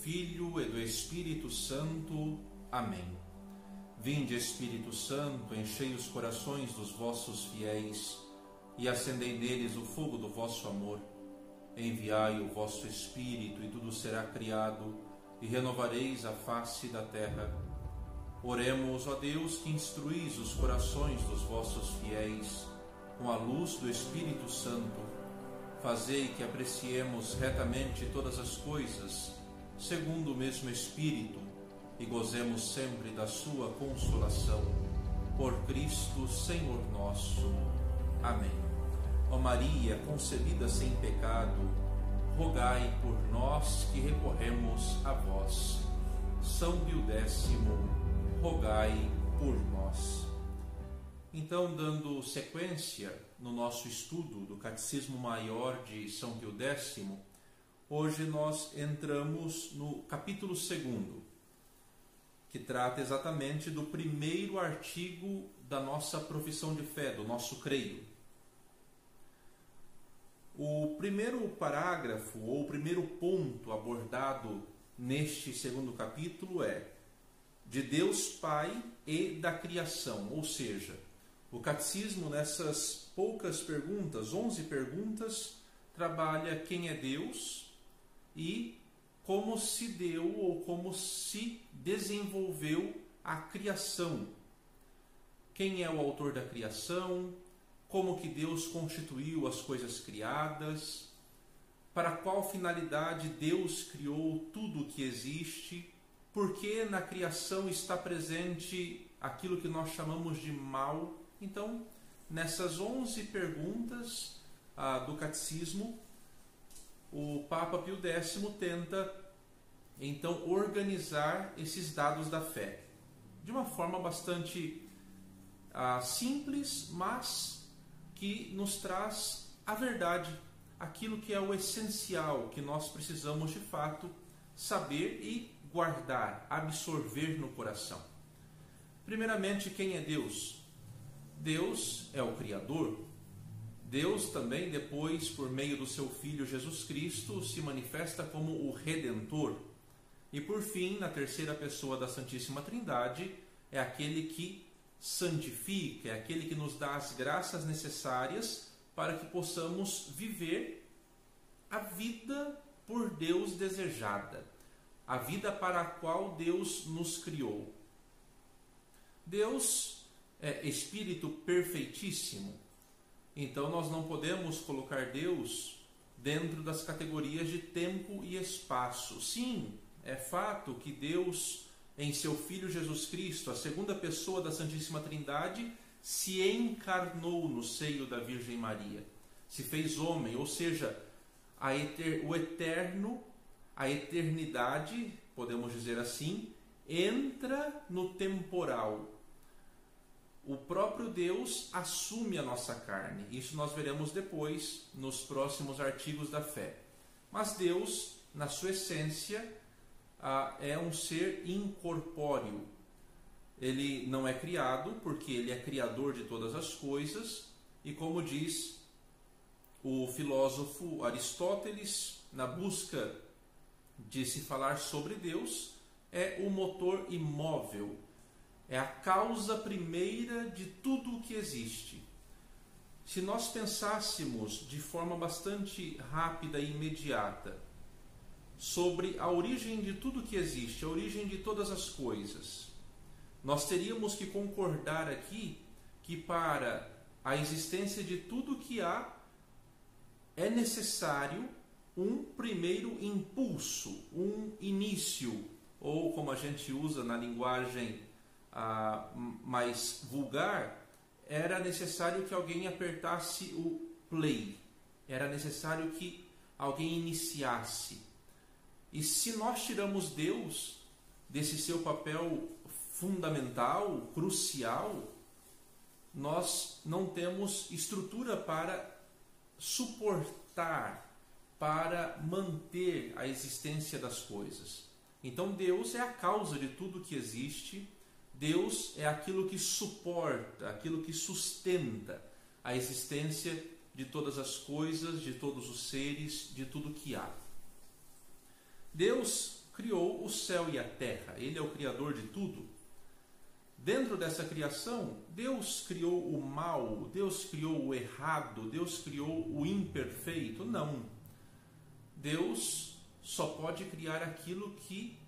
Filho e do Espírito Santo. Amém. Vinde, Espírito Santo, enchei os corações dos vossos fiéis e acendei neles o fogo do vosso amor. Enviai o vosso Espírito e tudo será criado e renovareis a face da terra. Oremos, ó Deus, que instruís os corações dos vossos fiéis com a luz do Espírito Santo. Fazei que apreciemos retamente todas as coisas, segundo o mesmo Espírito, e gozemos sempre da sua consolação. Por Cristo, Senhor nosso. Amém. Ó Maria, concebida sem pecado, rogai por nós que recorremos a vós. São Pio X, rogai por nós. Então, dando sequência no nosso estudo do Catecismo Maior de São Pio X, hoje nós entramos no capítulo 2, que trata exatamente do primeiro artigo da nossa profissão de fé, do nosso creio. O primeiro parágrafo, ou o primeiro ponto abordado neste segundo capítulo é de Deus Pai e da criação, ou seja, o catecismo nessas poucas perguntas, 11 perguntas, trabalha quem é Deus e como se deu ou como se desenvolveu a criação. Quem é o autor da criação? Como que Deus constituiu as coisas criadas? Para qual finalidade Deus criou tudo o que existe? Por que na criação está presente aquilo que nós chamamos de mal? Então, nessas 11 perguntas do catecismo, o Papa Pio X tenta, então, organizar esses dados da fé de uma forma bastante simples, mas que nos traz a verdade, aquilo que é o essencial, que nós precisamos, de fato, saber e guardar, absorver no coração. Primeiramente, quem é Deus? Deus é o Criador. Deus também, depois, por meio do seu Filho Jesus Cristo, se manifesta como o Redentor. E por fim, na terceira pessoa da Santíssima Trindade, é aquele que santifica, é aquele que nos dá as graças necessárias para que possamos viver a vida por Deus desejada, a vida para a qual Deus nos criou. Deus é Espírito perfeitíssimo, então nós não podemos colocar Deus dentro das categorias de tempo e espaço. Sim, é fato que Deus, em seu Filho Jesus Cristo, a segunda pessoa da Santíssima Trindade, se encarnou no seio da Virgem Maria, se fez homem, ou seja, o eterno, a eternidade, podemos dizer assim, entra no temporal. O próprio Deus assume a nossa carne. Isso nós veremos depois nos próximos artigos da fé. Mas Deus, na sua essência, é um ser incorpóreo. Ele não é criado, porque ele é criador de todas as coisas. E como diz o filósofo Aristóteles, na busca de se falar sobre Deus, é o motor imóvel. É a causa primeira de tudo o que existe. Se nós pensássemos de forma bastante rápida e imediata sobre a origem de tudo o que existe, a origem de todas as coisas, nós teríamos que concordar aqui que para a existência de tudo o que há é necessário um primeiro impulso, um início, ou como a gente usa na linguagem mais vulgar, era necessário que alguém apertasse o play, era necessário que alguém iniciasse. E se nós tiramos Deus desse seu papel fundamental, crucial, nós não temos estrutura para suportar, para manter a existência das coisas. Então Deus é a causa de tudo que existe. Deus é aquilo que suporta, aquilo que sustenta a existência de todas as coisas, de todos os seres, de tudo que há. Deus criou o céu e a terra. Ele é o criador de tudo. Dentro dessa criação, Deus criou o mal, Deus criou o errado, Deus criou o imperfeito? Não. Deus só pode criar aquilo que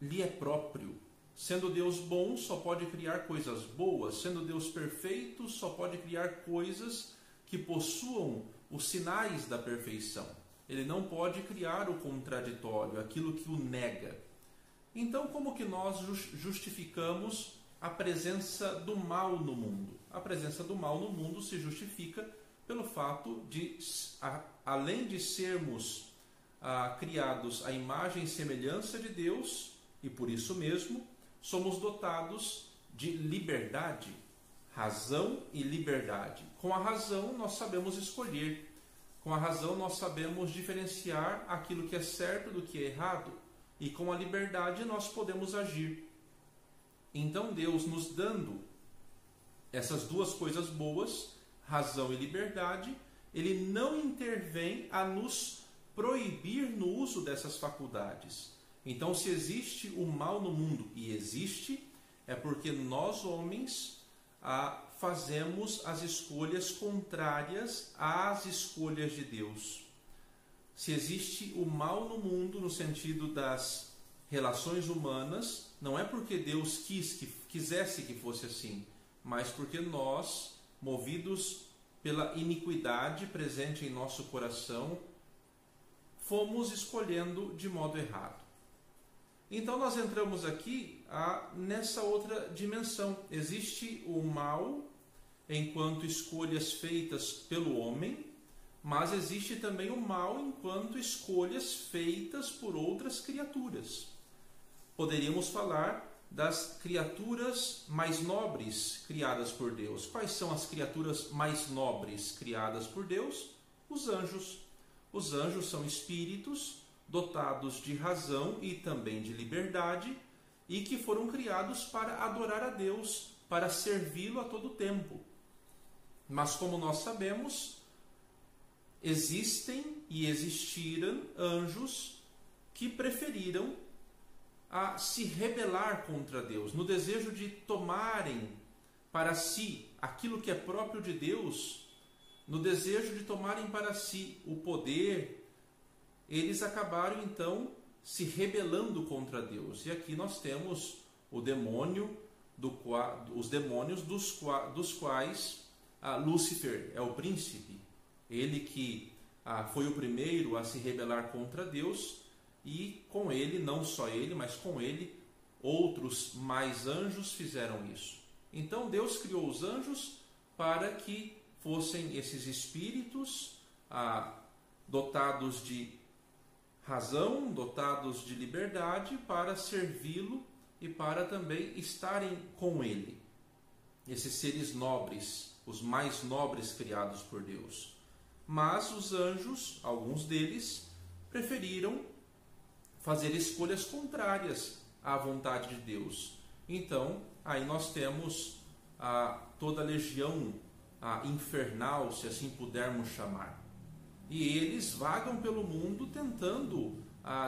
lhe é próprio. Sendo Deus bom, só pode criar coisas boas. Sendo Deus perfeito, só pode criar coisas que possuam os sinais da perfeição. Ele não pode criar o contraditório, aquilo que o nega. Então, como que nós justificamos a presença do mal no mundo? A presença do mal no mundo se justifica pelo fato de, além de sermos criados à imagem e semelhança de Deus, e por isso mesmo, somos dotados de liberdade, razão e liberdade. Com a razão nós sabemos escolher, com a razão nós sabemos diferenciar aquilo que é certo do que é errado, e com a liberdade nós podemos agir. Então Deus, nos dando essas duas coisas boas, razão e liberdade, Ele não intervém a nos proibir no uso dessas faculdades. Então, se existe o mal no mundo, e existe, é porque nós, homens, fazemos as escolhas contrárias às escolhas de Deus. Se existe o mal no mundo, no sentido das relações humanas, não é porque Deus quisesse que fosse assim, mas porque nós, movidos pela iniquidade presente em nosso coração, fomos escolhendo de modo errado. Então nós entramos aqui nessa outra dimensão. Existe o mal enquanto escolhas feitas pelo homem, mas existe também o mal enquanto escolhas feitas por outras criaturas. Poderíamos falar das criaturas mais nobres criadas por Deus. Quais são as criaturas mais nobres criadas por Deus? Os anjos. Os anjos são espíritos dotados de razão e também de liberdade e que foram criados para adorar a Deus, para servi-lo a todo tempo. Mas como nós sabemos, existem e existiram anjos que preferiram se rebelar contra Deus, no desejo de tomarem para si aquilo que é próprio de Deus, no desejo de tomarem para si o poder. Eles acabaram então se rebelando contra Deus. E aqui nós temos o demônio, os demônios dos quais Lúcifer é o príncipe. Ele que foi o primeiro a se rebelar contra Deus, e com ele, não só ele, mas com ele, outros mais anjos fizeram isso. Então Deus criou os anjos para que fossem esses espíritos dotados de razão, dotados de liberdade, para servi-lo e para também estarem com ele. Esses seres nobres, os mais nobres criados por Deus. Mas os anjos, alguns deles, preferiram fazer escolhas contrárias à vontade de Deus. Então, aí nós temos toda a legião infernal, se assim pudermos chamar. E eles vagam pelo mundo tentando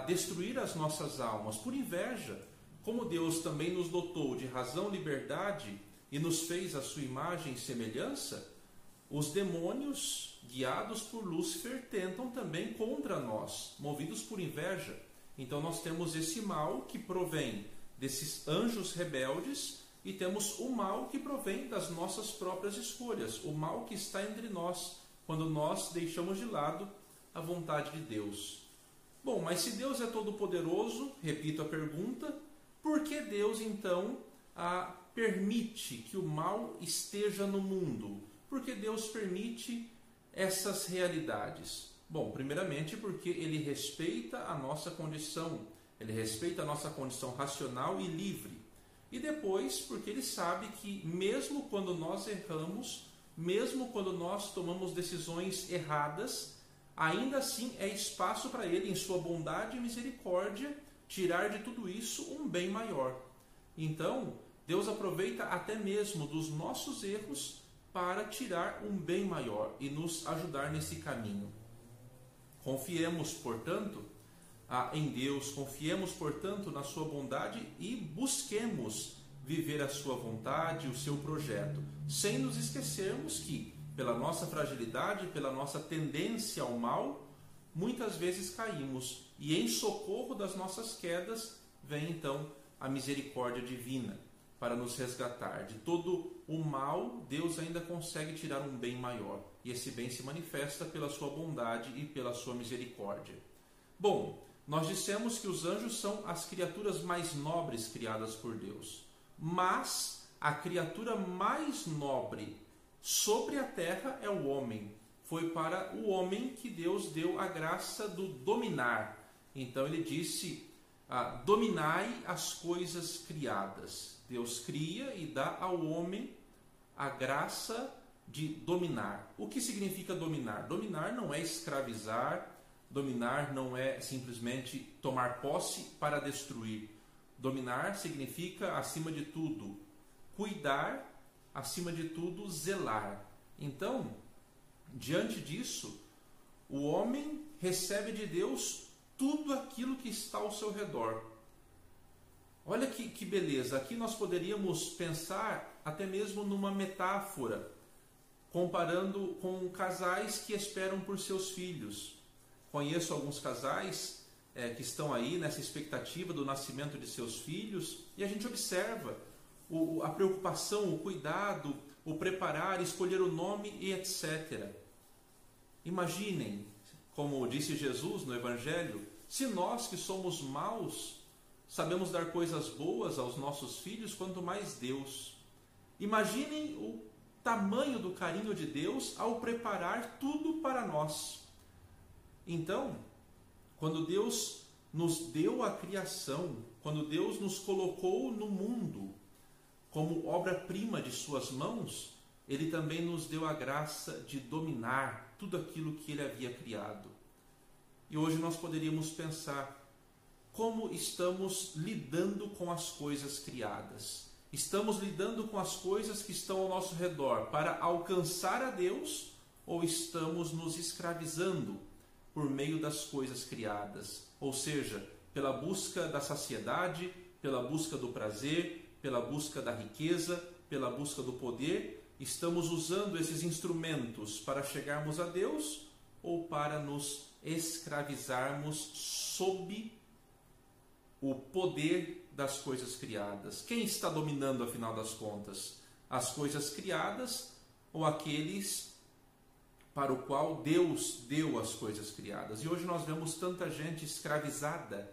destruir as nossas almas por inveja. Como Deus também nos dotou de razão, liberdade e nos fez a sua imagem e semelhança, os demônios, guiados por Lúcifer, tentam também contra nós, movidos por inveja. Então nós temos esse mal que provém desses anjos rebeldes e temos o mal que provém das nossas próprias escolhas, o mal que está entre nós, quando nós deixamos de lado a vontade de Deus. Bom, mas se Deus é todo-poderoso, repito a pergunta, por que Deus então permite que o mal esteja no mundo? Por que Deus permite essas realidades? Bom, primeiramente porque Ele respeita a nossa condição, Ele respeita a nossa condição racional e livre. E depois porque Ele sabe que mesmo quando nós erramos, mesmo quando nós tomamos decisões erradas, ainda assim é espaço para Ele, em sua bondade e misericórdia, tirar de tudo isso um bem maior. Então, Deus aproveita até mesmo dos nossos erros para tirar um bem maior e nos ajudar nesse caminho. Confiemos, portanto, em Deus, confiemos, portanto, na sua bondade e busquemos viver a sua vontade, o seu projeto, sem nos esquecermos que, pela nossa fragilidade, pela nossa tendência ao mal, muitas vezes caímos, e em socorro das nossas quedas vem então a misericórdia divina para nos resgatar. De todo o mal, Deus ainda consegue tirar um bem maior, e esse bem se manifesta pela sua bondade e pela sua misericórdia. Bom, nós dissemos que os anjos são as criaturas mais nobres criadas por Deus, mas a criatura mais nobre sobre a terra é o homem. Foi para o homem que Deus deu a graça do dominar. Então ele disse, dominai as coisas criadas. Deus cria e dá ao homem a graça de dominar. O que significa dominar? Dominar não é escravizar, dominar não é simplesmente tomar posse para destruir. Dominar significa, acima de tudo, cuidar, acima de tudo, zelar. Então, diante disso, o homem recebe de Deus tudo aquilo que está ao seu redor. Olha que beleza, aqui nós poderíamos pensar até mesmo numa metáfora, comparando com casais que esperam por seus filhos. Conheço alguns casais que estão aí nessa expectativa do nascimento de seus filhos, e a gente observa a preocupação, o cuidado, o preparar, escolher o nome e etc. Imaginem, como disse Jesus no Evangelho, se nós que somos maus sabemos dar coisas boas aos nossos filhos, quanto mais Deus. Imaginem o tamanho do carinho de Deus ao preparar tudo para nós. Então, quando Deus nos deu a criação, quando Deus nos colocou no mundo como obra-prima de suas mãos, Ele também nos deu a graça de dominar tudo aquilo que Ele havia criado. E hoje nós poderíamos pensar, como estamos lidando com as coisas criadas? Estamos lidando com as coisas que estão ao nosso redor para alcançar a Deus, ou estamos nos escravizando por meio das coisas criadas? Ou seja, pela busca da saciedade, pela busca do prazer, pela busca da riqueza, pela busca do poder, estamos usando esses instrumentos para chegarmos a Deus ou para nos escravizarmos sob o poder das coisas criadas? Quem está dominando, afinal das contas? As coisas criadas ou aqueles para o qual Deus deu as coisas criadas? E hoje nós vemos tanta gente escravizada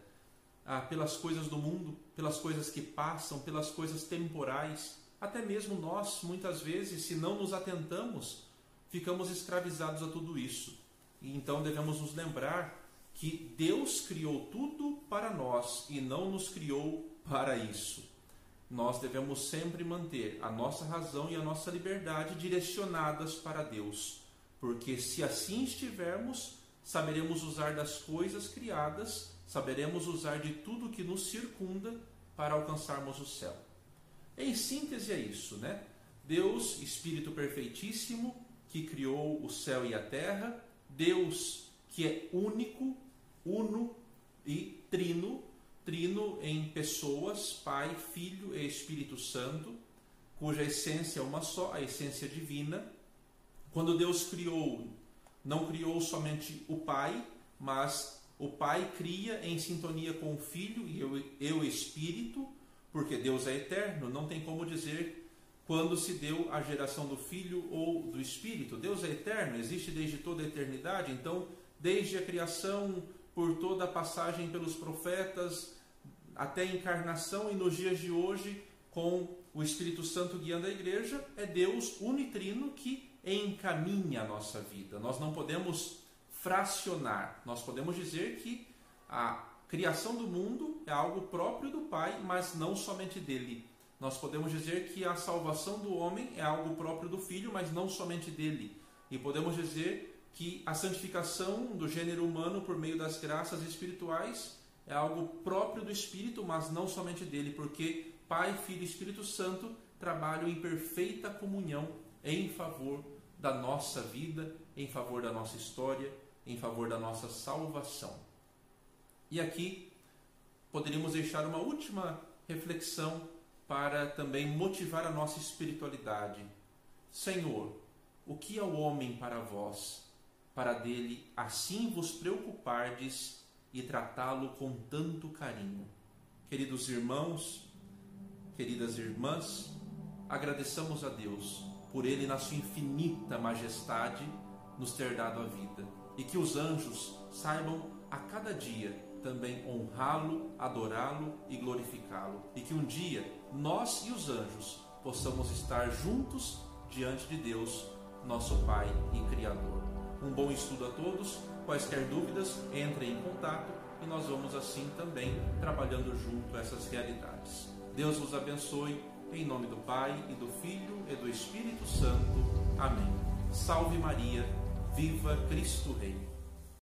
pelas coisas do mundo, pelas coisas que passam, pelas coisas temporais. Até mesmo nós, muitas vezes, se não nos atentamos, ficamos escravizados a tudo isso. E então devemos nos lembrar que Deus criou tudo para nós e não nos criou para isso. Nós devemos sempre manter a nossa razão e a nossa liberdade direcionadas para Deus, porque se assim estivermos, saberemos usar das coisas criadas, saberemos usar de tudo que nos circunda para alcançarmos o céu. Em síntese é isso, né? Deus, Espírito perfeitíssimo, que criou o céu e a terra, Deus que é único, uno e trino, trino em pessoas, Pai, Filho e Espírito Santo, cuja essência é uma só, a essência divina. Quando Deus criou, não criou somente o Pai, mas o Pai cria em sintonia com o Filho e o Espírito, porque Deus é eterno, não tem como dizer quando se deu a geração do Filho ou do Espírito. Deus é eterno, existe desde toda a eternidade, então desde a criação, por toda a passagem pelos profetas, até a encarnação e nos dias de hoje, com o Espírito Santo guiando a igreja, é Deus unitrino que encaminha a nossa vida. Nós não podemos fracionar, nós podemos dizer que a criação do mundo é algo próprio do Pai, mas não somente dele. Nós podemos dizer que a salvação do homem é algo próprio do Filho, mas não somente dele. E podemos dizer que a santificação do gênero humano por meio das graças espirituais é algo próprio do Espírito, mas não somente dele, porque Pai, Filho e Espírito Santo trabalham em perfeita comunhão em favor da nossa vida, em favor da nossa história, em favor da nossa salvação. E aqui poderíamos deixar uma última reflexão para também motivar a nossa espiritualidade. Senhor, o que é o homem para vós, para dele assim vos preocupardes e tratá-lo com tanto carinho? Queridos irmãos, queridas irmãs, agradeçamos a Deus por Ele, na sua infinita majestade, nos ter dado a vida. E que os anjos saibam a cada dia também honrá-lo, adorá-lo e glorificá-lo. E que um dia nós e os anjos possamos estar juntos diante de Deus, nosso Pai e Criador. Um bom estudo a todos. Quaisquer dúvidas, entrem em contato e nós vamos assim também trabalhando junto a essas realidades. Deus vos abençoe, em nome do Pai e do Filho e do Espírito Santo. Amém. Salve Maria, viva Cristo Rei.